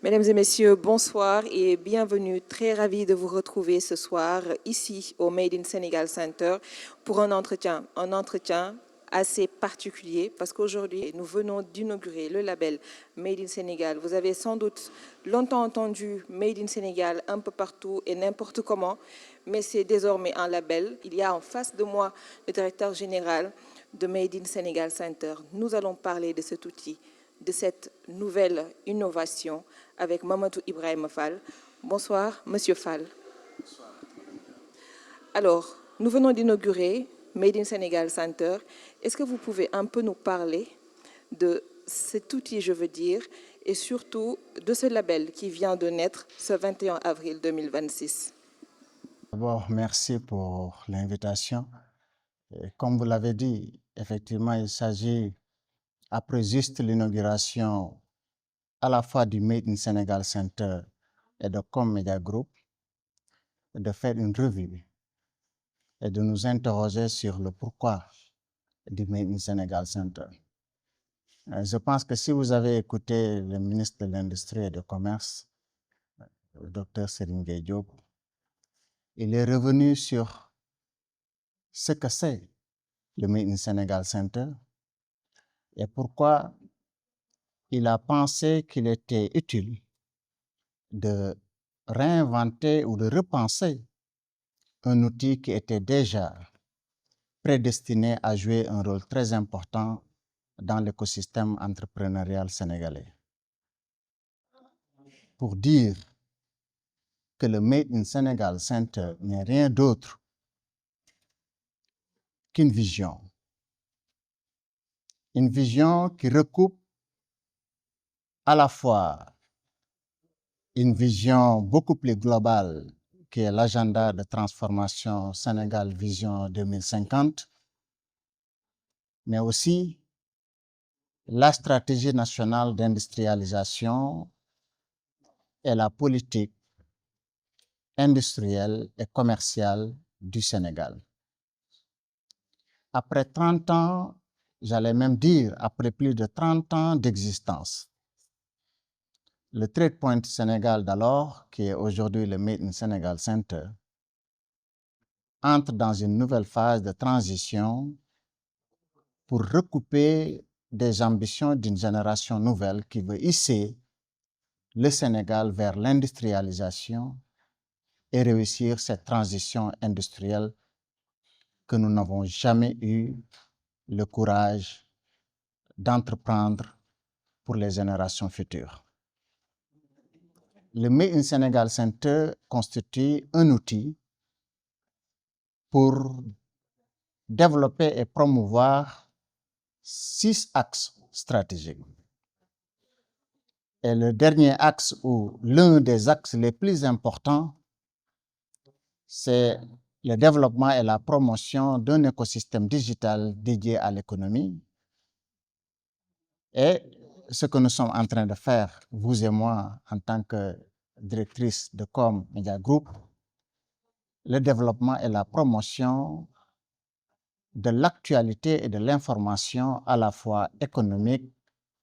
Mesdames et messieurs, bonsoir et bienvenue. Très ravi de vous retrouver ce soir ici au Made in Sénégal Center pour un entretien assez particulier parce qu'aujourd'hui nous venons d'inaugurer le label Made in Sénégal. Vous avez sans doute longtemps entendu Made in Sénégal un peu partout et n'importe comment, mais c'est désormais un label. Il y a en face de moi le directeur général de Made in Sénégal Center. Nous allons parler de cet outil, de cette nouvelle innovation avec Mamadou Ibrahim Fall. Bonsoir, Monsieur Fall. Alors, nous venons d'inaugurer Made in Sénégal Center. Est-ce que vous pouvez un peu nous parler de cet outil, je veux dire, et surtout de ce label qui vient de naître ce 21 avril 2026? D'abord, merci pour l'invitation. Comme vous l'avez dit, effectivement, il s'agit, après juste l'inauguration à la fois du Made in Sénégal Center et de Com Media Group, de faire une revue et de nous interroger sur le pourquoi du Made in Sénégal Center. Je pense que si vous avez écouté le ministre de l'Industrie et du Commerce, le docteur Serigne Gueye Diop, il est revenu sur ce que c'est le Made in Sénégal Center et pourquoi il a pensé qu'il était utile de réinventer ou de repenser un outil qui était déjà prédestiné à jouer un rôle très important dans l'écosystème entrepreneurial sénégalais. Pour dire que le Made in Sénégal Center n'est rien d'autre qu'une vision. Une vision qui recoupe à la fois une vision beaucoup plus globale qui est l'agenda de transformation Sénégal Vision 2050, mais aussi la stratégie nationale d'industrialisation et la politique industrielle et commerciale du Sénégal. Après 30 ans, j'allais même dire après plus de 30 ans d'existence, le Trade Point Sénégal d'alors, qui est aujourd'hui le Made in Sénégal Center, entre dans une nouvelle phase de transition pour recouper des ambitions d'une génération nouvelle qui veut hisser le Sénégal vers l'industrialisation et réussir cette transition industrielle que nous n'avons jamais eu le courage d'entreprendre pour les générations futures. Le Made in Sénégal Center constitue un outil pour développer et promouvoir 6 axes stratégiques. Et le dernier axe, ou l'un des axes les plus importants, c'est le développement et la promotion d'un écosystème digital dédié à l'économie. Et ce que nous sommes en train de faire, vous et moi, en tant que directrice de Com Media Group, le développement et la promotion de l'actualité et de l'information à la fois économique,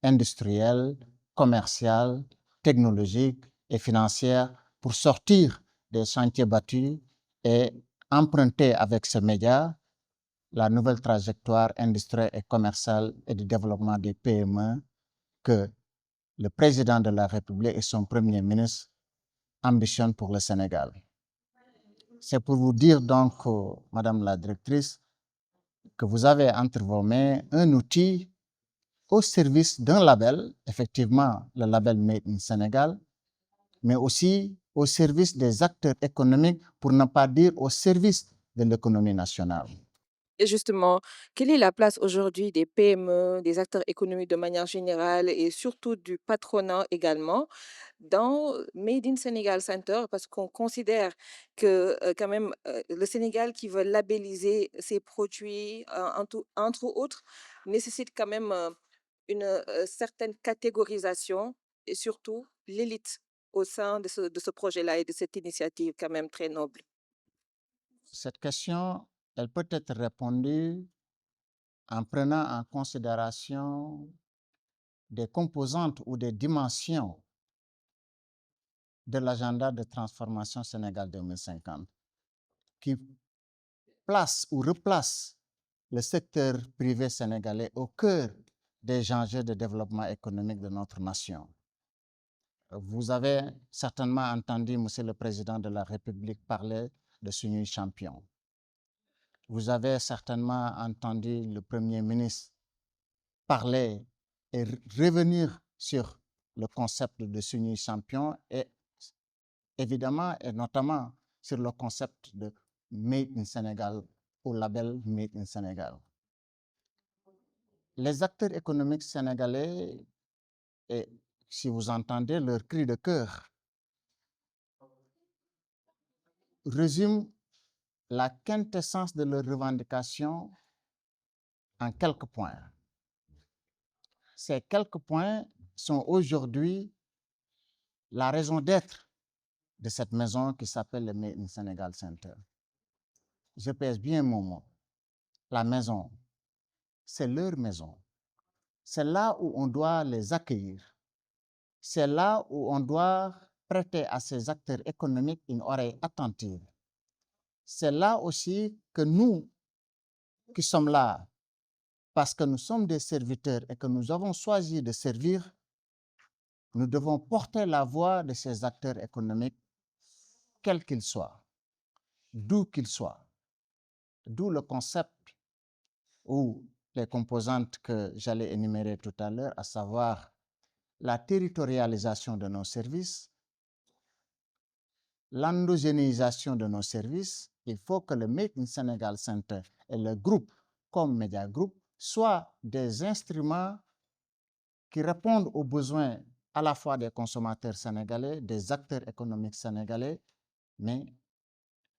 industrielle, commerciale, technologique et financière pour sortir des sentiers battus et emprunter avec ce média la nouvelle trajectoire industrielle et commerciale et de développement des PME que le président de la République et son premier ministre ambitionnent pour le Sénégal. C'est pour vous dire donc, Madame la directrice, que vous avez entre vos mains un outil au service d'un label, effectivement le label Made in Sénégal, mais aussi au service des acteurs économiques, pour ne pas dire au service de l'économie nationale. Et justement, quelle est la place aujourd'hui des PME, des acteurs économiques de manière générale et surtout du patronat également dans Made in Sénégal Center? Parce qu'on considère que quand même le Sénégal qui veut labelliser ses produits, entre autres, nécessite quand même une certaine catégorisation et surtout l'élite au sein de ce projet-là et de cette initiative quand même très noble. Cette question, elle peut être répondue en prenant en considération des composantes ou des dimensions de l'agenda de transformation Sénégal 2050, qui place ou replace le secteur privé sénégalais au cœur des enjeux de développement économique de notre nation. Vous avez certainement entendu Monsieur le Président de la République parler de Sunuy Champion. Vous avez certainement entendu le Premier ministre parler et revenir sur le concept de Sunuy Champion et évidemment et notamment sur le concept de Made in Sénégal au label Made in Sénégal. Les acteurs économiques sénégalais, et si vous entendez leur cri de cœur, résument la quintessence de leurs revendications en quelques points. Ces quelques points sont aujourd'hui la raison d'être de cette maison qui s'appelle le Made in Sénégal Center. Je pèse bien mon mot. La maison, c'est leur maison. C'est là où on doit les accueillir. C'est là où on doit prêter à ces acteurs économiques une oreille attentive. C'est là aussi que nous, qui sommes là, parce que nous sommes des serviteurs et que nous avons choisi de servir, nous devons porter la voix de ces acteurs économiques, quels qu'ils soient, d'où qu'ils soient. D'où le concept ou les composantes que j'allais énumérer tout à l'heure, à savoir la territorialisation de nos services, l'endogénéisation de nos services. Il faut que le Make in Sénégal Center et le groupe comme Media Group soient des instruments qui répondent aux besoins à la fois des consommateurs sénégalais, des acteurs économiques sénégalais, mais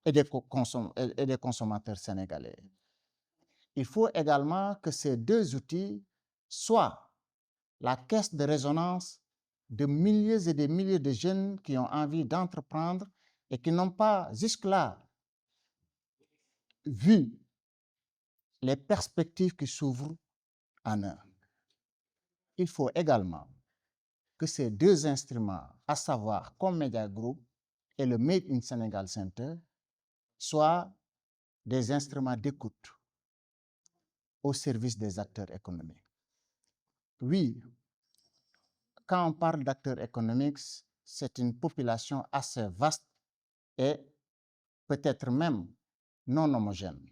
et des consommateurs sénégalais. Il faut également que ces deux outils soient la caisse de résonance de milliers et des milliers de jeunes qui ont envie d'entreprendre et qui n'ont pas jusque-là vu les perspectives qui s'ouvrent en eux. Il faut également que ces deux instruments, à savoir comme Media Group et le Made in Sénégal Center, soient des instruments d'écoute au service des acteurs économiques. Oui, quand on parle d'acteurs économiques, c'est une population assez vaste et peut-être même non homogène.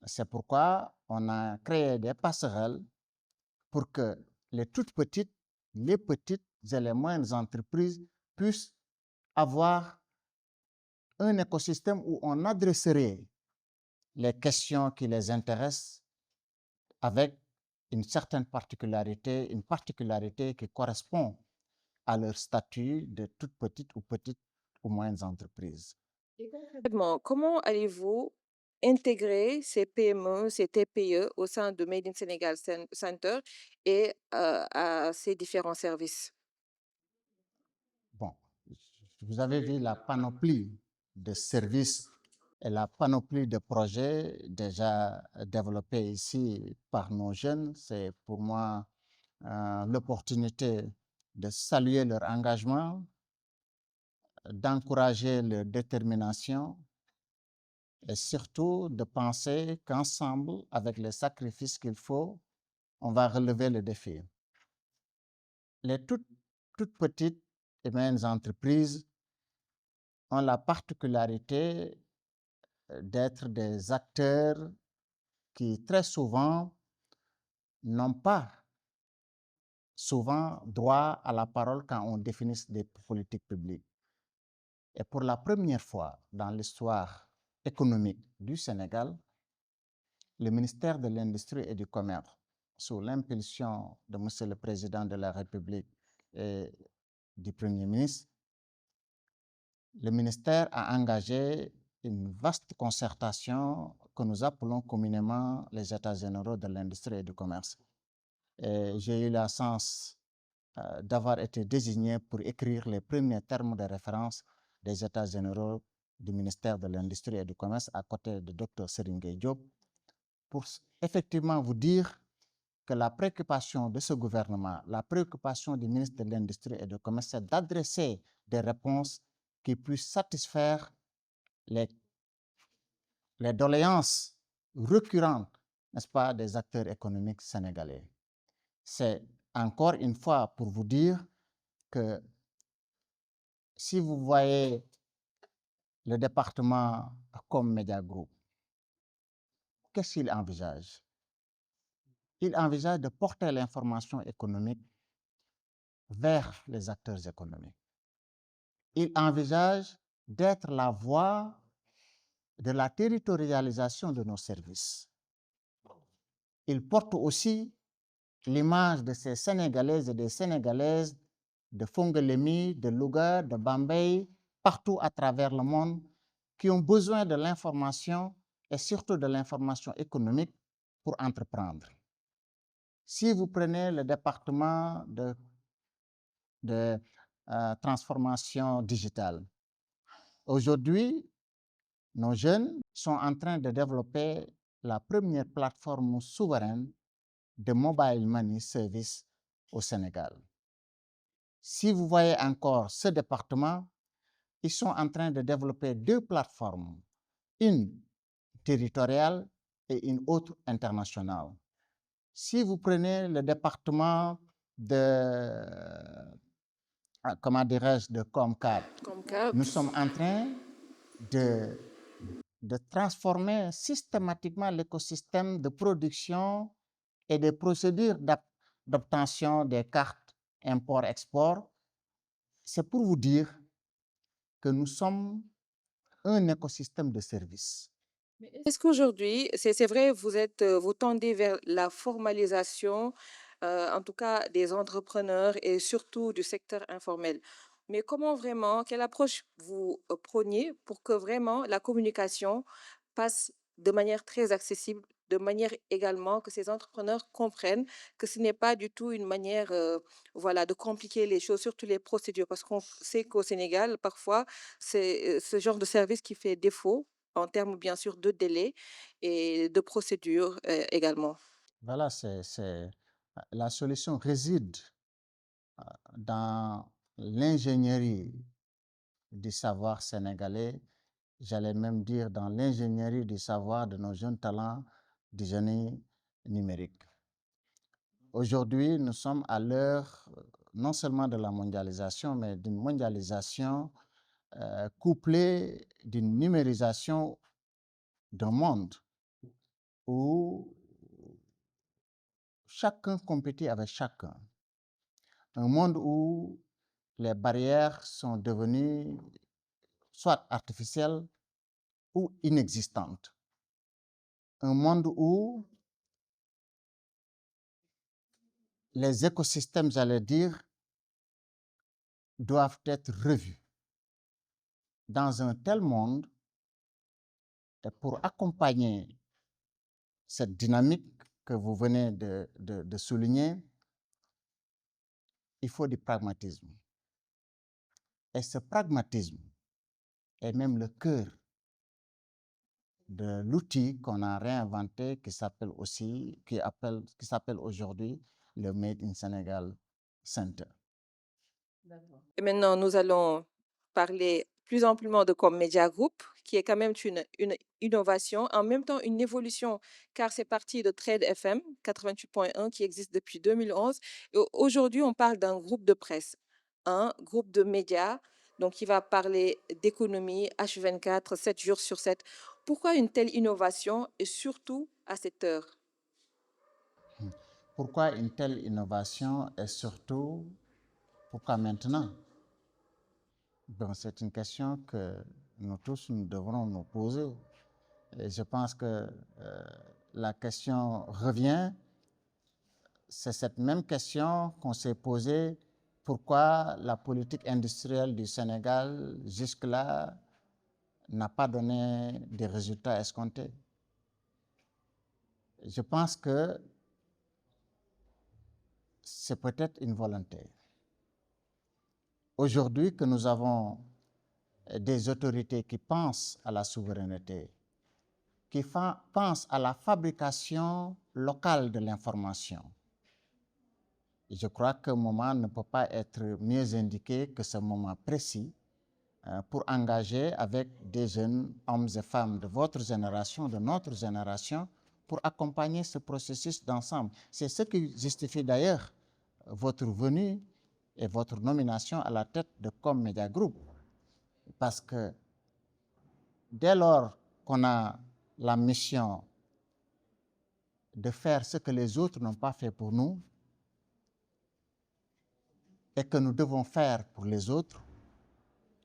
C'est pourquoi on a créé des passerelles pour que les toutes petites, les petites et les moyennes entreprises puissent avoir un écosystème où on adresserait les questions qui les intéressent avec une certaine particularité, une particularité qui correspond à leur statut de toutes petites ou moyennes entreprises. Concrètement, comment allez-vous intégrer ces PME, ces TPE au sein de Made in Sénégal Center et à ces différents services? Bon, vous avez vu la panoplie de services et la panoplie de projets déjà développés ici par nos jeunes. C'est pour moi l'opportunité de saluer leur engagement, d'encourager leur détermination et surtout de penser qu'ensemble, avec les sacrifices qu'il faut, on va relever le défi. Les toutes petites et moyennes entreprises ont la particularité d'être des acteurs qui très souvent n'ont pas souvent droit à la parole quand on définit des politiques publiques. Et pour la première fois dans l'histoire économique du Sénégal, le ministère de l'Industrie et du Commerce, sous l'impulsion de Monsieur le Président de la République et du Premier ministre, le ministère a engagé une vaste concertation que nous appelons communément les États généraux de l'industrie et du commerce. J'ai eu la chance d'avoir été désigné pour écrire les premiers termes de référence des États généraux du ministère de l'Industrie et du Commerce à côté de Dr Serigne Gueye Diop, pour effectivement vous dire que la préoccupation de ce gouvernement, la préoccupation du ministre de l'Industrie et du Commerce, c'est d'adresser des réponses qui puissent satisfaire les doléances récurrentes, n'est-ce pas, des acteurs économiques sénégalais. C'est encore une fois pour vous dire que si vous voyez le département comme Media Group, qu'est-ce qu'il envisage? Il envisage de porter l'information économique vers les acteurs économiques. Il envisage d'être la voie de la territorialisation de nos services. Il porte aussi l'image de ces Sénégalaises et des Sénégalaises de Fongolémi, de Louga, de Bambey, partout à travers le monde, qui ont besoin de l'information et surtout de l'information économique pour entreprendre. Si vous prenez le département de transformation digitale, aujourd'hui, nos jeunes sont en train de développer la première plateforme souveraine de mobile money service au Sénégal. Si vous voyez encore ce département, ils sont en train de développer deux plateformes, une territoriale et une autre internationale. Si vous prenez le département de, comment dirais-je, de Comcap, nous sommes en train de transformer systématiquement l'écosystème de production et des procédures d'obtention des cartes import-export. C'est pour vous dire que nous sommes un écosystème de services. Est-ce qu'aujourd'hui, c'est vrai, vous tendez vers la formalisation, en tout cas des entrepreneurs et surtout du secteur informel. Mais quelle approche vous prônez pour que vraiment la communication passe de manière très accessible, de manière également que ces entrepreneurs comprennent que ce n'est pas du tout une manière, voilà, de compliquer les choses, surtout les procédures, parce qu'on sait qu'au Sénégal, parfois, c'est ce genre de service qui fait défaut en termes bien sûr de délai et de procédure également. Voilà, la solution réside dans l'ingénierie du savoir sénégalais, j'allais même dire dans l'ingénierie du savoir de nos jeunes talents du génie numérique. Aujourd'hui, nous sommes à l'heure non seulement de la mondialisation, mais d'une mondialisation couplée d'une numérisation d'un monde où chacun compétit avec chacun. Un monde où les barrières sont devenues soit artificielles ou inexistantes. Un monde où les écosystèmes, j'allais dire, doivent être revus. Dans un tel monde, et pour accompagner cette dynamique que vous venez de souligner, il faut du pragmatisme. Et ce pragmatisme est même le cœur de l'outil qu'on a réinventé qui s'appelle aujourd'hui le Made in Sénégal Center. Et maintenant, nous allons parler plus amplement de Comme Media Group, qui est quand même une innovation, en même temps une évolution, car c'est parti de Trade FM 88.1 qui existe depuis 2011. Et aujourd'hui, on parle d'un groupe de presse, un groupe de médias, donc qui va parler d'économie H24, 7 jours sur 7. Pourquoi une telle innovation et surtout à cette heure? Pourquoi une telle innovation et surtout pourquoi maintenant? Bon, c'est une question que nous tous nous devrons nous poser. Et je pense que la question revient. C'est cette même question qu'on s'est posée. Pourquoi la politique industrielle du Sénégal, jusque-là, n'a pas donné des résultats escomptés? Je pense que c'est peut-être une volonté. Aujourd'hui que nous avons des autorités qui pensent à la souveraineté, qui pense à la fabrication locale de l'information. Et je crois que moment ne peut pas être mieux indiqué que ce moment précis pour engager avec des jeunes hommes et femmes de votre génération, de notre génération, pour accompagner ce processus d'ensemble. C'est ce qui justifie d'ailleurs votre venue et votre nomination à la tête de Com Media Group. Parce que dès lors qu'on a la mission de faire ce que les autres n'ont pas fait pour nous et que nous devons faire pour les autres,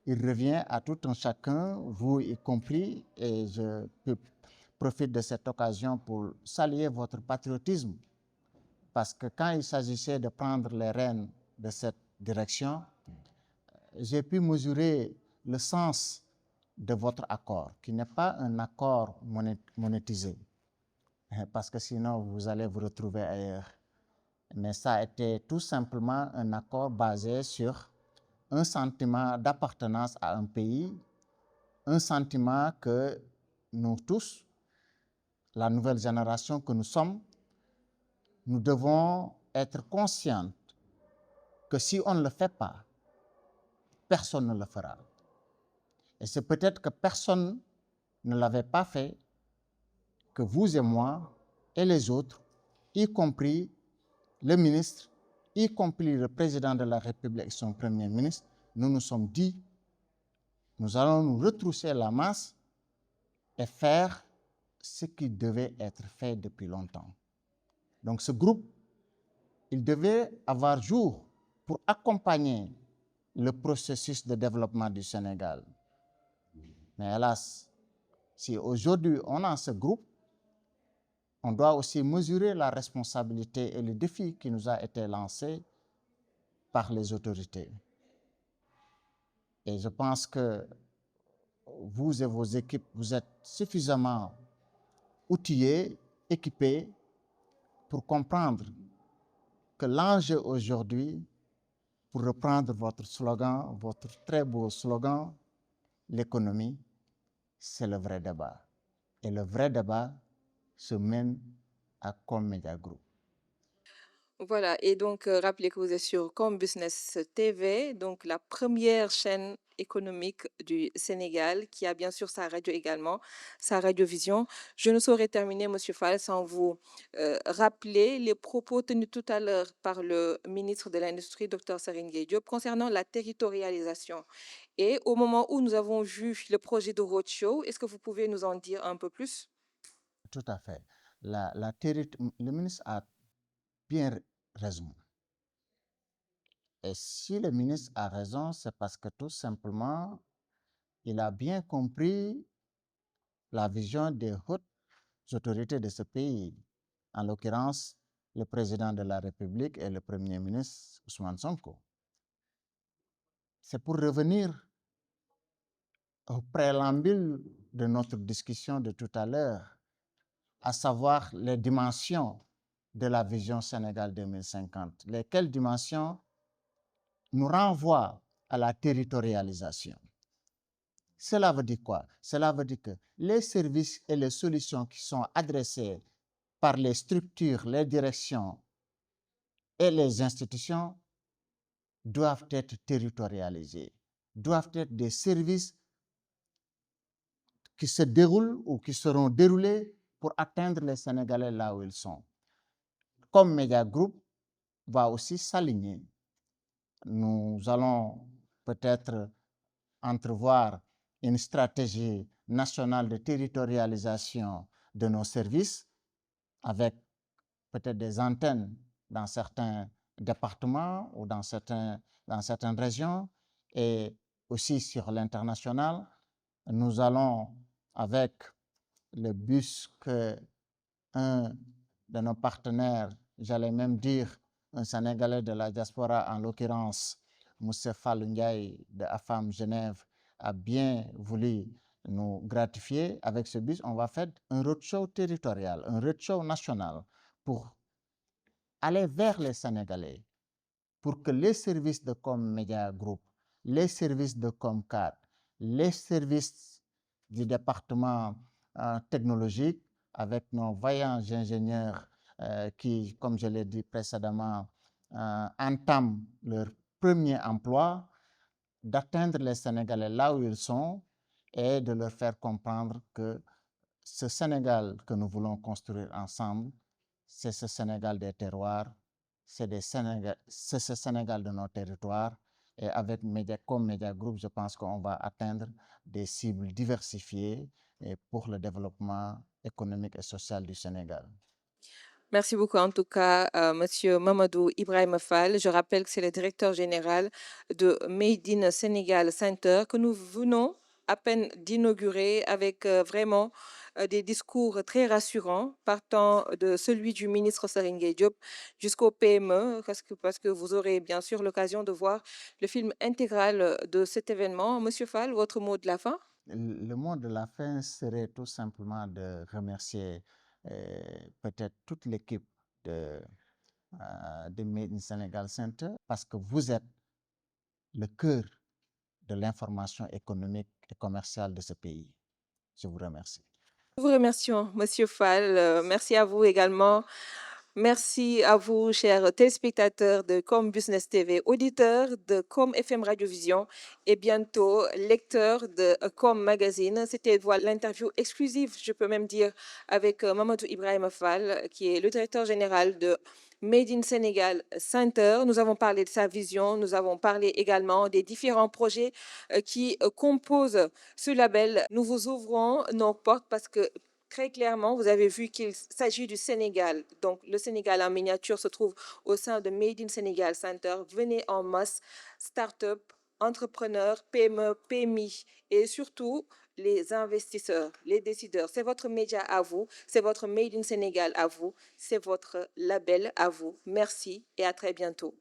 il revient à tout un chacun, vous y compris, et je profite de cette occasion pour saluer votre patriotisme, parce que quand il s'agissait de prendre les rênes de cette direction, j'ai pu mesurer le sens de votre accord, qui n'est pas un accord monétisé, parce que sinon vous allez vous retrouver ailleurs. Mais ça a été tout simplement un accord basé sur un sentiment d'appartenance à un pays, un sentiment que nous tous, la nouvelle génération que nous sommes, nous devons être conscients que si on ne le fait pas, personne ne le fera. Et c'est peut-être que personne ne l'avait pas fait, que vous et moi et les autres, y compris le ministre, y compris le président de la République et son premier ministre, nous nous sommes dit, nous allons nous retrousser la masse et faire ce qui devait être fait depuis longtemps. Donc ce groupe, il devait avoir jour pour accompagner le processus de développement du Sénégal. Mais hélas, si aujourd'hui on a ce groupe, on doit aussi mesurer la responsabilité et le défi qui nous a été lancé par les autorités. Et je pense que vous et vos équipes, vous êtes suffisamment outillés, équipés pour comprendre que l'enjeu aujourd'hui, pour reprendre votre slogan, votre très beau slogan, l'économie, c'est le vrai débat. Et le vrai débat se mène à Com Media Group. Voilà, et donc rappelez que vous êtes sur Com Business TV, donc la première chaîne économique du Sénégal, qui a bien sûr sa radio également, sa radiovision. Je ne saurais terminer, Monsieur Fall, sans vous rappeler les propos tenus tout à l'heure par le ministre de l'Industrie, Dr Serigne Gueye Diop, concernant la territorialisation. Et au moment où nous avons vu le projet de roadshow, est-ce que vous pouvez nous en dire un peu plus? Tout à fait. Le ministre a bien raison. Et si le ministre a raison, c'est parce que tout simplement, il a bien compris la vision des hautes autorités de ce pays, en l'occurrence le président de la République et le Premier ministre Ousmane Sonko. C'est pour revenir au préambule de notre discussion de tout à l'heure, à savoir les dimensions de la vision Sénégal 2050. Lesquelles dimensions nous renvoient à la territorialisation. Cela veut dire quoi? Cela veut dire que les services et les solutions qui sont adressées par les structures, les directions et les institutions doivent être territorialisés, doivent être des services qui se déroulent ou qui seront déroulés pour atteindre les Sénégalais là où ils sont. Comme Media Group va aussi s'aligner, nous allons peut-être entrevoir une stratégie nationale de territorialisation de nos services avec peut-être des antennes dans certains départements ou dans certaines régions et aussi sur l'international. Nous allons, avec le bus que un de nos partenaires, j'allais même dire un Sénégalais de la diaspora, en l'occurrence Moussa Fallou Ndiaye de AFAM Genève, a bien voulu nous gratifier. Avec ce bus, on va faire un roadshow territorial, un roadshow national pour aller vers les Sénégalais, pour que les services de Com Media Group, les services de Comcat, les services du département technologiques, avec nos vaillants ingénieurs qui, comme je l'ai dit précédemment, entament leur premier emploi, d'atteindre les Sénégalais là où ils sont et de leur faire comprendre que ce Sénégal que nous voulons construire ensemble, c'est ce Sénégal des terroirs, c'est ce Sénégal de nos territoires. Et avec comme Media Group, je pense qu'on va atteindre des cibles diversifiées pour le développement économique et social du Sénégal. Merci beaucoup en tout cas, Monsieur Mamadou Ibrahim Fall. Je rappelle que c'est le directeur général de Made in Sénégal Center que nous venons à peine d'inaugurer avec vraiment des discours très rassurants, partant de celui du ministre Serigne Diop jusqu'au PME, parce que vous aurez bien sûr l'occasion de voir le film intégral de cet événement. Monsieur Fall, votre mot de la fin? Le mot de la fin serait tout simplement de remercier peut-être toute l'équipe de Made in Sénégal Center parce que vous êtes le cœur de l'information économique et commerciale de ce pays. Je vous remercie. Nous vous remercions, Monsieur Fall. Merci à vous également. Merci à vous, chers téléspectateurs de Com Business TV, auditeurs de Com FM Radio Vision et bientôt lecteurs de Com Magazine. C'était voilà, l'interview exclusive, je peux même dire, avec Mamadou Ibrahim Fall, qui est le directeur général de Made in Sénégal Center. Nous avons parlé de sa vision, nous avons parlé également des différents projets qui composent ce label. Nous vous ouvrons nos portes parce que très clairement, vous avez vu qu'il s'agit du Sénégal. Donc, le Sénégal en miniature se trouve au sein de Made in Sénégal Center. Venez en masse, start-up, entrepreneurs, PME, PMI et surtout les investisseurs, les décideurs. C'est votre média à vous, c'est votre Made in Sénégal à vous, c'est votre label à vous. Merci et à très bientôt.